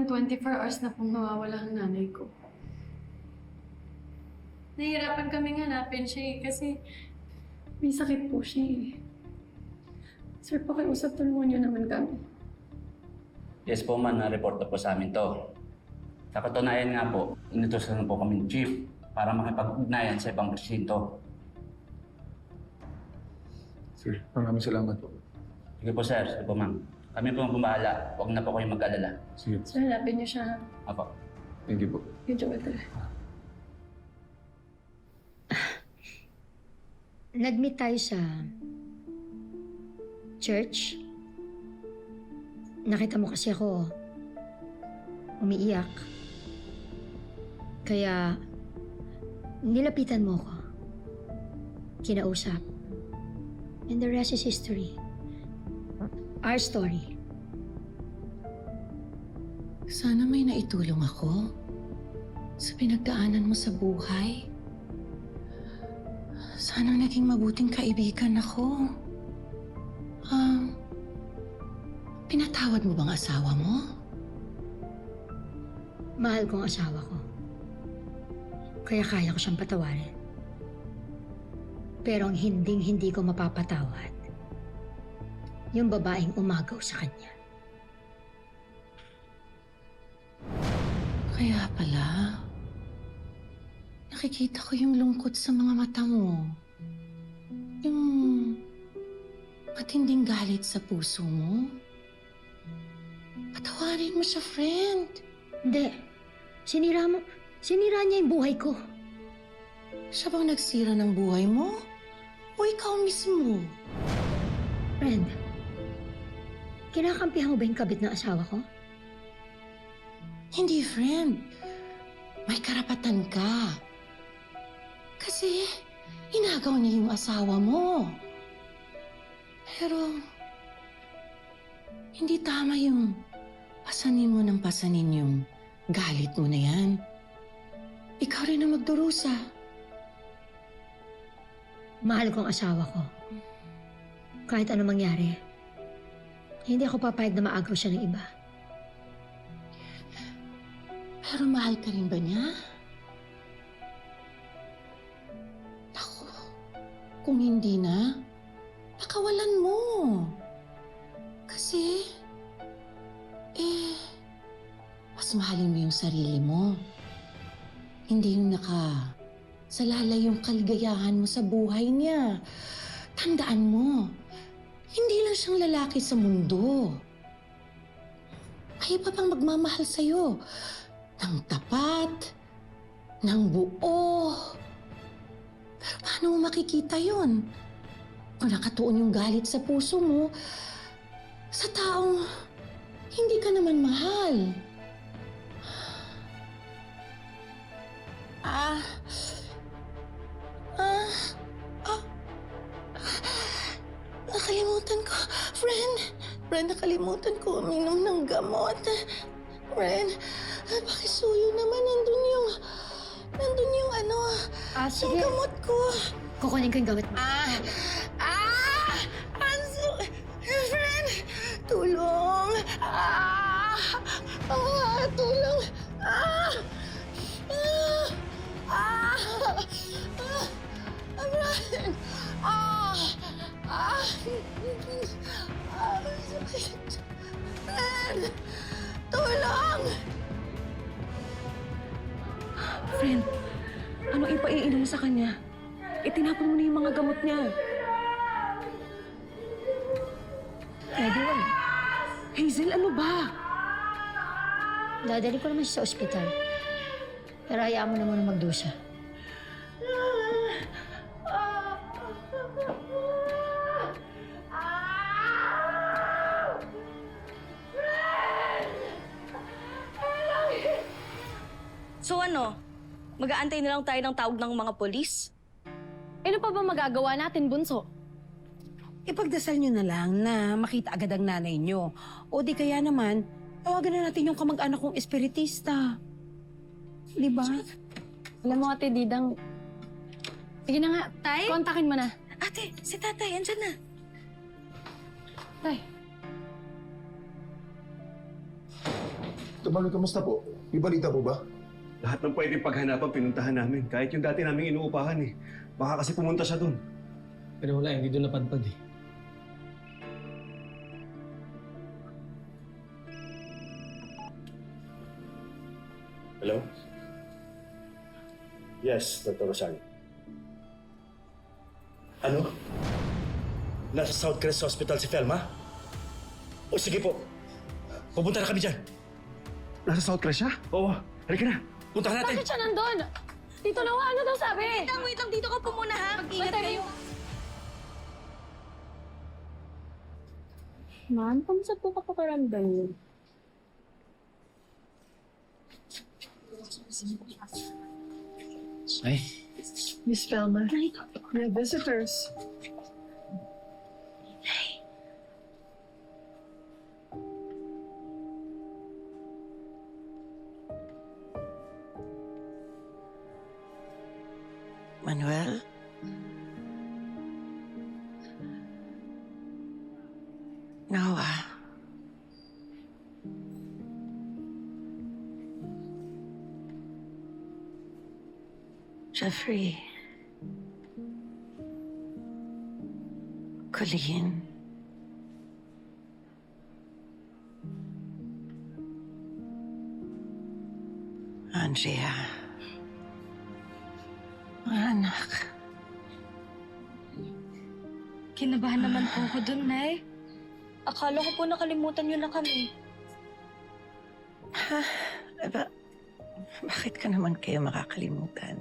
than 24 hours na pong nawawala ang nanay ko. Nahihirapan kaming hanapin siya kasi may sakit po siya eh. Sir, pakiusap, tulungan niyo naman kami. Yes po man, na-report na po sa amin to. Sa katunayan nga po, inutusan na po kami ng chief para makipag-ugnayan sa ibang presinto. Sir, maraming salamat po. Sige po sir, sige po ma'am. Kami po ang bumahala. Huwag na po kayong mag-alala. Sige. Sir, hanapin niyo siya. Apo. Thank you po. Yung Joel talaga. Nag-meet tayo sa church. Nakita mo kasi ako umiiyak. Kaya nilapitan mo ako. Kinausap. And the rest is history. Our story. Sana may naitulong ako sa pinagdaanan mo sa buhay. Sana naging mabuting kaibigan ako. Pinatawad mo bang asawa mo? Mahal ko ang asawa ko. Kaya kaya ko siyang patawarin. Pero ang hindi ko mapapatawad, yung babaeng umagaw sa kanya. Kaya pala, nakikita ko yung lungkot sa mga mata mo. Yung matinding galit sa puso mo. Patawarin mo siya, friend. Hindi. Sinira niya yung buhay ko. Siya bang nagsira ng buhay mo? O ikaw mismo? Friend, kinakampihan mo ba yung kabit ng asawa ko? Hindi, friend. May karapatan ka. Kasi, inagaw niya yung asawa mo. Pero, hindi tama yung pasanin mo ng pasanin yung galit mo na yan. Ikaw rin ang magdurusa. Mahal ko ang asawa ko. Kahit ano mangyari, hindi ako papayag na maagaw siya ng iba. Pero mahal ka rin ba niya? Naku, kung hindi na, nakawalan mo. Kasi, mas mahalin mo yung sarili mo. Hindi yung nakasalala yung kaligayahan mo sa buhay niya. Tandaan mo, hindi lang siyang lalaki sa mundo. May iba pang magmamahal sa'yo. Ng tapat, ng buo. Pero paano mo makikita yon? Kung nakatuon yung galit sa puso mo, sa taong hindi ka naman mahal. Nakalimutan ko. Friend, nakalimutan ko uminom ng gamot. Friend, pakisuyo naman. Nandun yung Sige. yung gamot ko. Kukunin ko yung gamit mo. Friend, tulong. Tulong. Brian. Sakit. Friend, tulong. Friend, ano ipaiinom mo sa kanya? Itinapon mo na yung mga gamot niya. Pwede wala. Hazel, ano ba? Dadali ko naman siya sa ospital. Pero hayaan mo na muna magdusa. So ano? Mag-aantay na lang tayo ng tawag ng mga polis? Ano pa ba magagawa natin, Bunso? Ipagdasal nyo na lang na makita agad ang nanay nyo. O di kaya naman, tawagan na natin yung kamag-anak kong espiritista. Di ba? Alam mo, Ate Didang, sige na nga, Tay? kontakin mo na. Ate, si tatay, andyan na. Tay. Tumaloy, kamusta po? May balita po ba? Lahat ng pwedeng paghanapan, pinuntahan namin. Kahit yung dati naming inuupahan eh. Baka kasi pumunta siya dun. Pero wala, hindi doon napadpad eh. Hello? Yes, Dr. Rosario. Ano? Nasa Southcrest Hospital si Felma? O sige po. Pupunta na kami dyan. Nasa Southcrest siya? Oo, halika na. Puntahan natin. Bakit siya nandun? Tito Noah, ano daw sabi? Wait lang, dito ka po muna ha. Mag-ingat kayo. Ma'am, kamusta po kapakaramdam niyo? Ay, Miss Velma, we have visitors. Manuel? Noah? Jeffrey? Colleen? Andrea? Mga anak. Kinabahan naman po ako dun, Nay. Akala ko po nakalimutan niyo na kami. Bakit ka naman kayo makakalimutan?